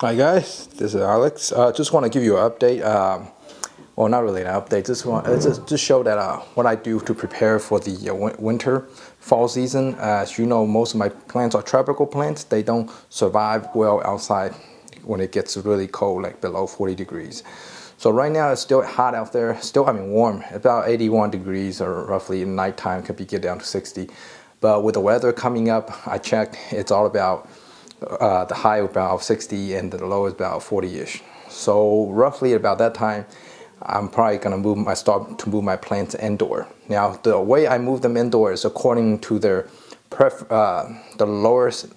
Hi guys, this is Alex. Just want to give you an update. Well, not really an update. Just show that what I do to prepare for the winter, fall season. As you know, most of my plants are tropical plants. They don't survive well outside when it gets really cold, like below 40 degrees. So right now it's still hot out there. Still, I mean, warm, about 81 degrees, or roughly in nighttime could be get down to 60. But with the weather coming up, I checked. It's all about the high about 60 and the low is about 40-ish. So roughly about that time, I'm probably gonna start to move my plants indoor. Now the way I move them indoor is according to their the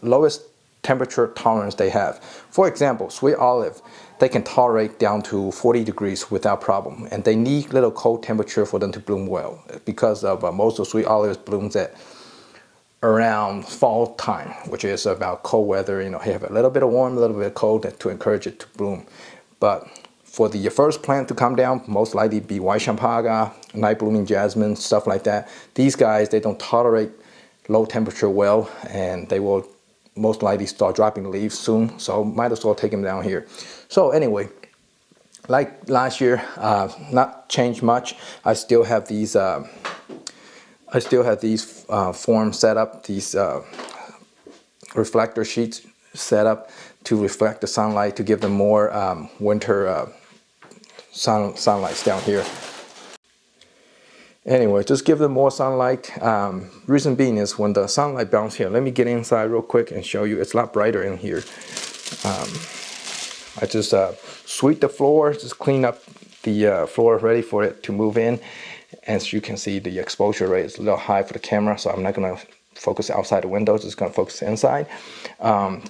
lowest temperature tolerance they have. For example, sweet olive, they can tolerate down to 40 degrees without problem, and they need little cold temperature for them to bloom well, because of most of sweet olives blooms at around fall time, which is about cold weather. You have a little bit of warm, a little bit of cold to encourage it to bloom. But for the first plant to come down, most likely be white champaga, night blooming jasmine, stuff like that. These guys, they don't tolerate low temperature well, and they will most likely start dropping leaves soon. So might as well take them down here. So anyway, like last year, not changed much. I still have these forms set up, these reflector sheets set up to reflect the sunlight, to give them more winter sunlight down here. Anyway, just give them more sunlight. Reason being is when the sunlight bounces here, let me get inside real quick and show you. It's a lot brighter in here. I just sweep the floor, just clean up the floor, ready for it to move in. As you can see, the exposure rate is a little high for the camera, so I'm not going to focus outside the windows, just going to focus inside.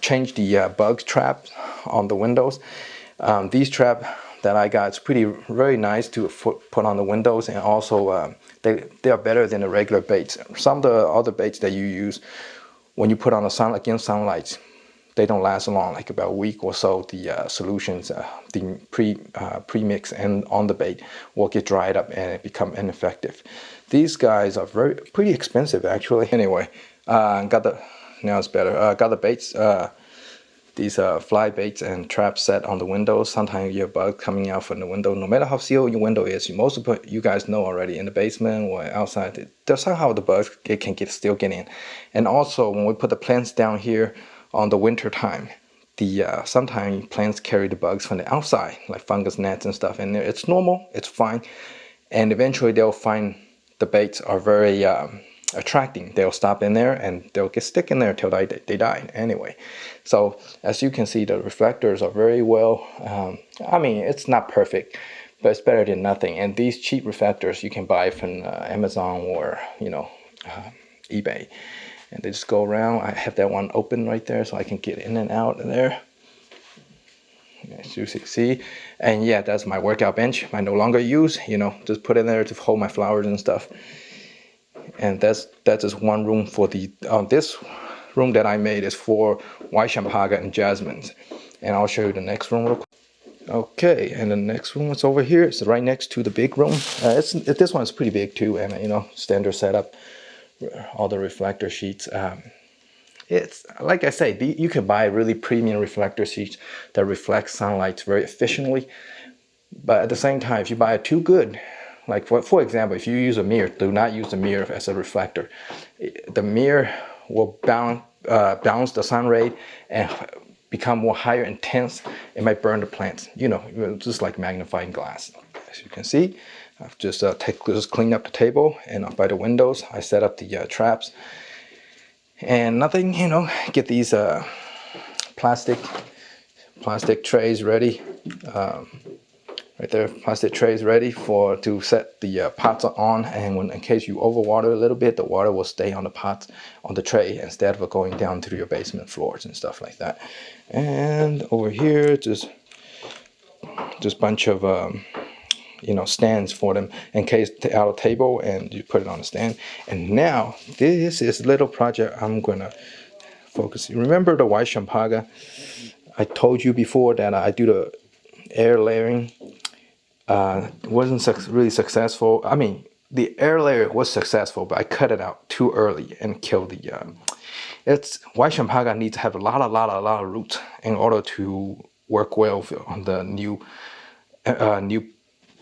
Change the bug trap on the windows. These trap that I got, it's very nice to put on the windows, and also they are better than the regular baits. Some of the other baits that you use, when you put on the against sunlight, they don't last long, like about a week or so. The solutions, the pre-mix and on the bait will get dried up and become ineffective. These guys are pretty expensive actually. Anyway, now it's better. Got the baits, these fly baits and traps set on the windows. Sometimes you have bugs coming out from the window. No matter how sealed your window is, most of you guys know already, in the basement or outside, there's somehow the bugs still get in. And also when we put the plants down here, on the winter time, sometimes plants carry the bugs from the outside, like fungus gnats and stuff, and it's normal, it's fine, and eventually they'll find the baits are very attracting. They'll stop in there and they'll get stuck in there till they die anyway. So as you can see, the reflectors are very well, I mean, it's not perfect, but it's better than nothing. And these cheap reflectors you can buy from Amazon or eBay. And they just go around. I have that one open right there so I can get in and out of there. As you see. And yeah, that's my workout bench. I no longer use, just put it there to hold my flowers and stuff. And that's just one room for this room that I made is for white champaga and jasmines. And I'll show you the next room real quick. Okay, and the next room is over here. It's right next to the big room. This one's pretty big too, and standard setup. All the reflector sheets. It's like I say, you can buy really premium reflector sheets that reflect sunlight very efficiently. But at the same time, if you buy it too good, like for example, if you use a mirror, do not use the mirror as a reflector. The mirror will bounce the sun ray and become more higher intense. It might burn the plants. Just like magnifying glass. As you can see, I've just cleaned up the table, and by the windows I set up the traps. And nothing, get these plastic trays ready. Right there, plastic trays ready to set the pots on, and in case you overwater a little bit, the water will stay on the pots on the tray instead of going down to your basement floors and stuff like that. And over here, just bunch of stands for them in case out of table, and you put it on a stand. And now this is a little project I'm gonna focus. Remember the white champaga? I told you before that I do the air layering. It wasn't really successful. I mean, the air layer was successful, but I cut it out too early and killed the. White champaga needs to have a lot of roots in order to work well on the new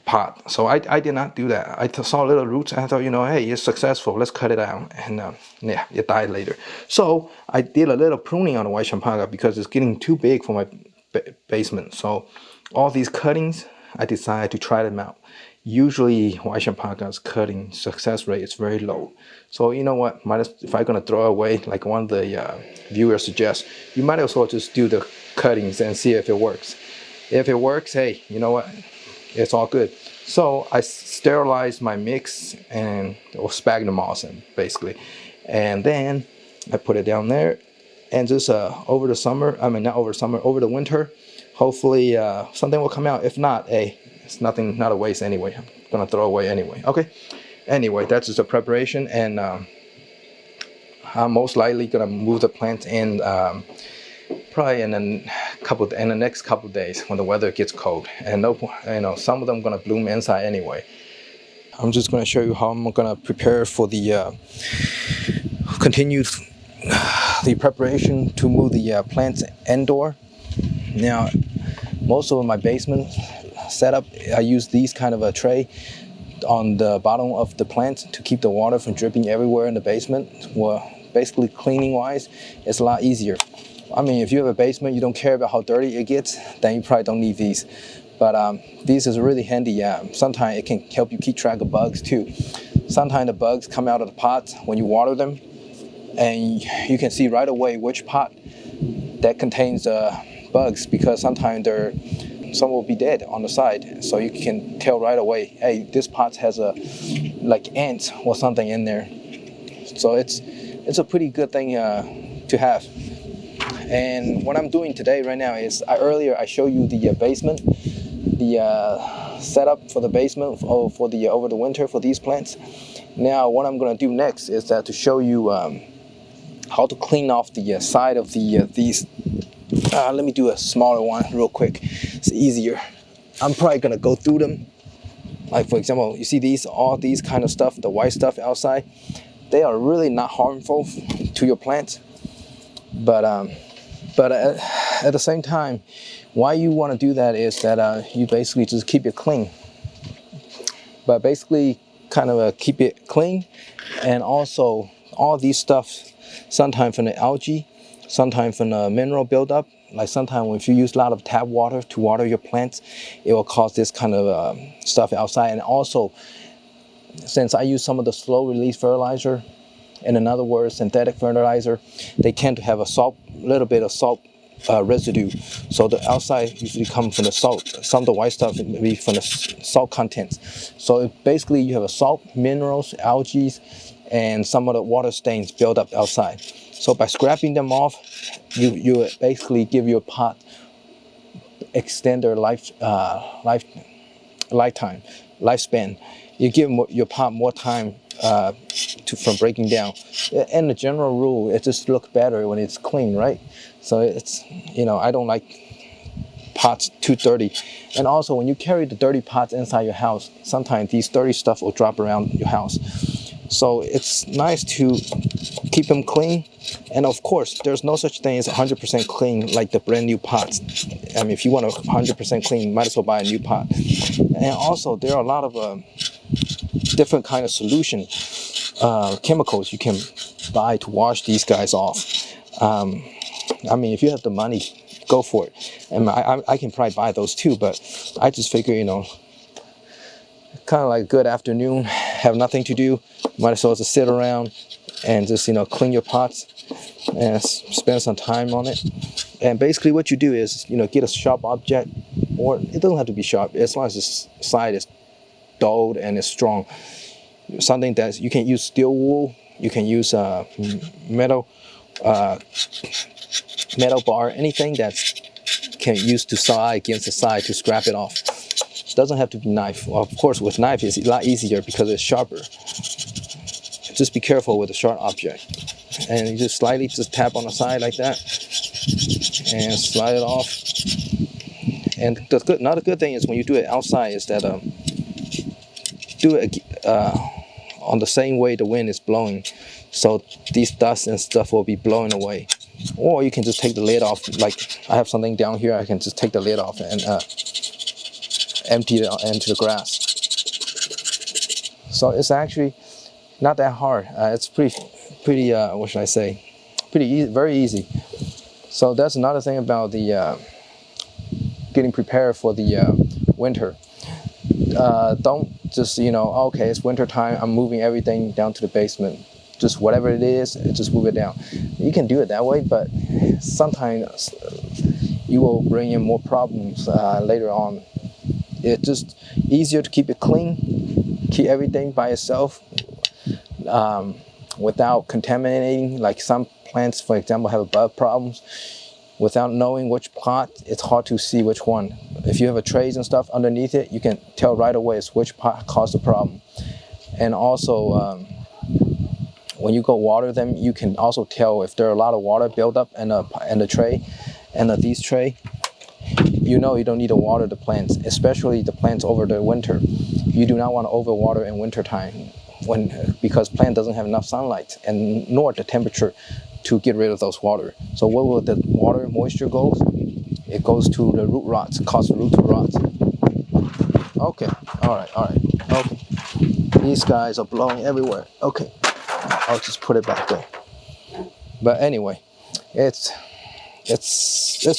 pot. So I did not do that. I saw little roots and I thought, hey, it's successful. Let's cut it out. And yeah, it died later. So I did a little pruning on the white champaga because it's getting too big for my basement. So all these cuttings, I decided to try them out. Usually white champaga's cutting success rate is very low. So you know what, if I'm gonna throw away, like one of the viewers suggests, you might as well just do the cuttings and see if it works. If it works, hey, you know what? It's all good. So I sterilized my mix or sphagnum moss basically. And then I put it down there and just over the summer, not over summer, over the winter, hopefully something will come out. If not, hey, it's nothing, not a waste anyway. I'm gonna throw away anyway, okay? Anyway, that's just a preparation, and I'm most likely gonna move the plant in probably in the next couple of days when the weather gets cold, and some of them gonna bloom inside anyway. I'm just gonna show you how I'm gonna prepare for the continued the preparation to move the plants indoor. Now, most of my basement setup, I use these kind of a tray on the bottom of the plant to keep the water from dripping everywhere in the basement. Well, basically cleaning wise, it's a lot easier. I mean, if you have a basement, you don't care about how dirty it gets, then you probably don't need these. But these is really handy. Yeah, sometimes it can help you keep track of bugs too. Sometimes the bugs come out of the pots when you water them, and you can see right away which pot that contains bugs, because sometimes some will be dead on the side, so you can tell right away, hey, this pot has like ants or something in there. So it's a pretty good thing to have. And what I'm doing today right now is earlier I showed you the basement, the setup for the basement for the over the winter for these plants. Now what I'm going to do next is to show you how to clean off the side of these. Let me do a smaller one real quick. It's easier. I'm probably gonna go through them. Like for example, you see all these kind of stuff, the white stuff outside, they are really not harmful to your plants. But at the same time, why you want to do that is that you basically just keep it clean. But basically, kind of keep it clean, and also all these stuff, sometimes from the algae, sometimes from the mineral buildup. Like sometimes if you use a lot of tap water to water your plants, it will cause this kind of stuff outside. And also, since I use some of the slow release fertilizer, and in other words, synthetic fertilizer, they tend to have a little bit of salt residue. So the outside usually comes from the salt. Some of the white stuff may be from the salt contents. So basically you have a salt, minerals, algae, and some of the water stains build up outside. So by scraping them off, you basically give your pot extend their lifespan. You give your pot more time from breaking down. And the general rule, it just looks better when it's clean, right? So it's, I don't like pots too dirty. And also when you carry the dirty pots inside your house, sometimes these dirty stuff will drop around your house. So it's nice to keep them clean. And of course, there's no such thing as 100% clean like the brand new pots. I mean, if you want 100% clean, you might as well buy a new pot. And also, there are a lot of different kind of solution chemicals you can buy to wash these guys off. I mean, if you have the money, go for it. And I can probably buy those too, but I just figure, kind of like a good afternoon, have nothing to do, might as well just sit around and just clean your pots and spend some time on it. And basically what you do is get a sharp object, or it doesn't have to be sharp as long as the side is dulled and it's strong. Something that you can use steel wool, you can use metal bar, anything that can use to saw against the side to scrap it off. It doesn't have to be knife. Well, of course, with knife it's a lot easier because it's sharper. Just be careful with a sharp object. And you just slightly tap on the side like that and slide it off. And another good thing is when you do it outside is that do it on the same way the wind is blowing. So these dust and stuff will be blowing away. or you can just take the lid off. Like I have something down here, I can just take the lid off and empty it into the grass. So it's actually not that hard. It's pretty. What should I say? Pretty easy, very easy. So that's another thing about the getting prepared for the winter. Don't just okay, it's winter time, I'm moving everything down to the basement. Just whatever it is, just move it down. You can do it that way, but sometimes you will bring in more problems later on. It's just easier to keep it clean, keep everything by itself without contaminating. Like some plants, for example, have bug problems. Without knowing which pot, it's hard to see which one. If you have a trays and stuff underneath it, you can tell right away it's which pot caused the problem. And also, when you go water them, you can also tell if there are a lot of water built up in the tray, and these tray. You don't need to water the plants, especially the plants over the winter. You do not want to overwater in winter time because plant doesn't have enough sunlight and nor the temperature to get rid of those water. So where will the water moisture go? It goes to the root rots, cause the root to rot. Okay, all right, okay. These guys are blowing everywhere. Okay, I'll just put it back there. But anyway, it's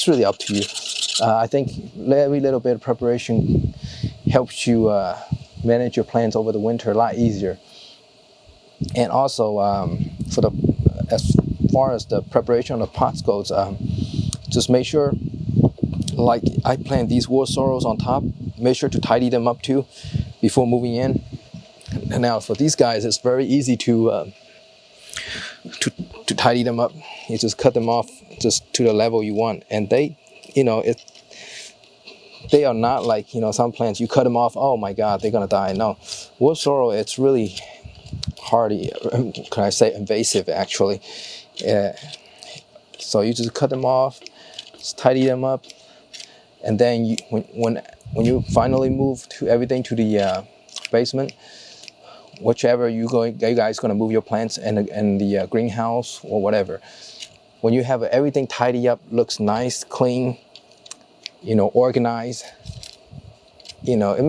really up to you. I think every little bit of preparation helps you manage your plants over the winter a lot easier. And also, as far as the preparation of the pots goes, just make sure, like I plant these wood sorrels on top, make sure to tidy them up too before moving in. And now for these guys, it's very easy to tidy them up. You just cut them off just to the level you want, and they are not like some plants you cut them off, oh my god, they're gonna die. No, wood sorrel, it's really hardy, can I say invasive actually. So you just cut them off, just tidy them up, and then when you finally move everything to the basement, whichever you guys gonna move your plants in the greenhouse or whatever, when you have everything tidy up, looks nice, clean, organized, it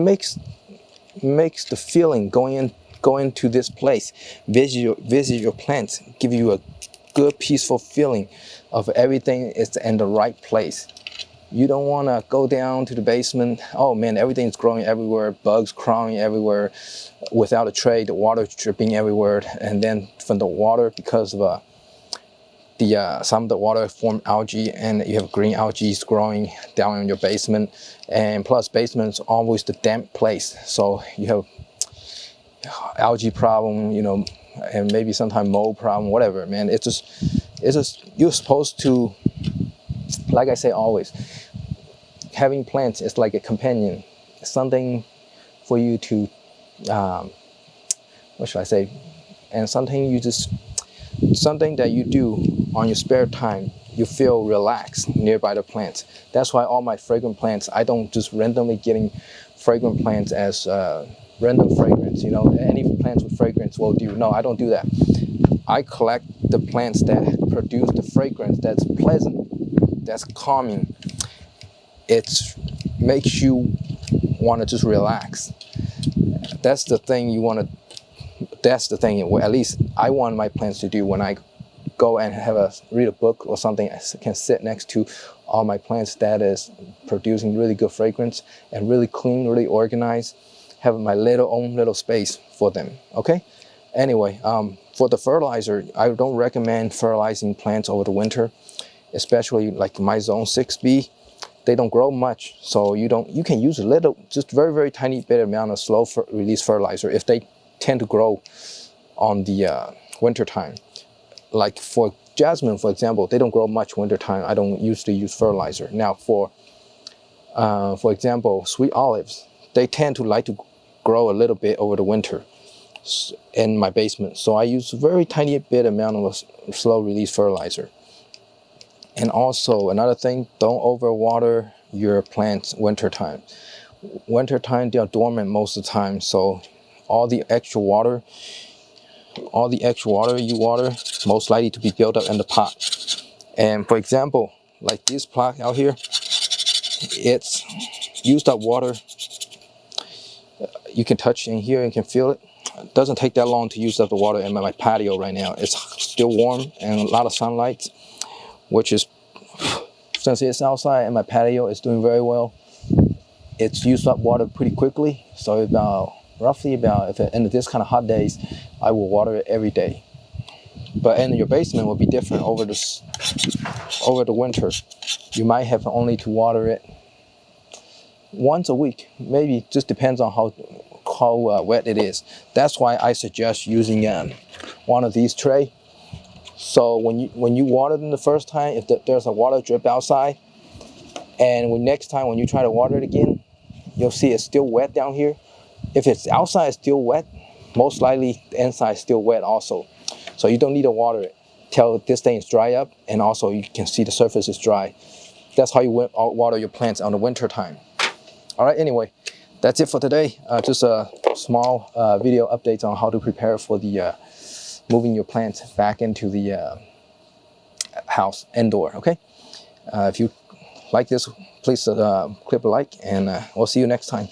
makes the feeling going to this place, visit your plants, give you a good peaceful feeling of everything is in the right place. You don't want to go down to the basement, oh man, everything's growing everywhere, bugs crawling everywhere, without a tray, the water dripping everywhere, and then from the water, because of some of the water form algae, and you have green algae growing down in your basement, and plus basement's always the damp place, so you have algae problem, and maybe sometimes mold problem, whatever, man. It's just you're supposed to, like I say always, having plants is like a companion, something for you to what should I say, and something that you do on your spare time. You feel relaxed nearby the plants. That's why all my fragrant plants, I don't just randomly getting fragrant plants as random fragrance. Any plants with fragrance will do. No, I don't do that. I collect the plants that produce the fragrance that's pleasant, that's calming. It makes you want to just relax. That's the thing you want to. That's the thing. At least I want my plants to do when I go and read a book or something. I can sit next to all my plants that is producing really good fragrance and really clean, really organized. Have my own little space for them. Okay. Anyway, for the fertilizer, I don't recommend fertilizing plants over the winter, especially like my zone 6B. They don't grow much, so you can use a little, just very, very tiny bit amount of slow release fertilizer if they tend to grow on the winter time. Like for jasmine, for example, they don't grow much winter time. I don't usually use fertilizer. Now for example, sweet olives, they tend to like to grow a little bit over the winter in my basement. So I use a very tiny bit amount of slow release fertilizer. And also another thing, don't overwater your plants wintertime. Wintertime, they are dormant most of the time, so all the extra water you water most likely to be built up in the pot. And for example, like this plot out here, it's used up water. You can touch in here and can feel it. It doesn't take that long to use up the water in my patio right now. It's still warm and a lot of sunlight, which is, since it's outside and my patio is doing very well, it's used up water pretty quickly. So about roughly about, if in this kind of hot days, I will water it every day. But in your basement will be different over the winter. You might have only to water it once a week, maybe. Just depends on how wet it is. That's why I suggest using one of these tray. So when you water them the first time, if there's a water drip outside, and next time when you try to water it again, you'll see it's still wet down here. If it's outside it's still wet, most likely the inside is still wet also. So you don't need to water it till this thing is dry up, and also you can see the surface is dry. That's how you water your plants on the winter time. All right, anyway, that's it for today. Just a small video update on how to prepare for the moving your plants back into the house indoor, okay? If you like this, please click a like, and we'll see you next time.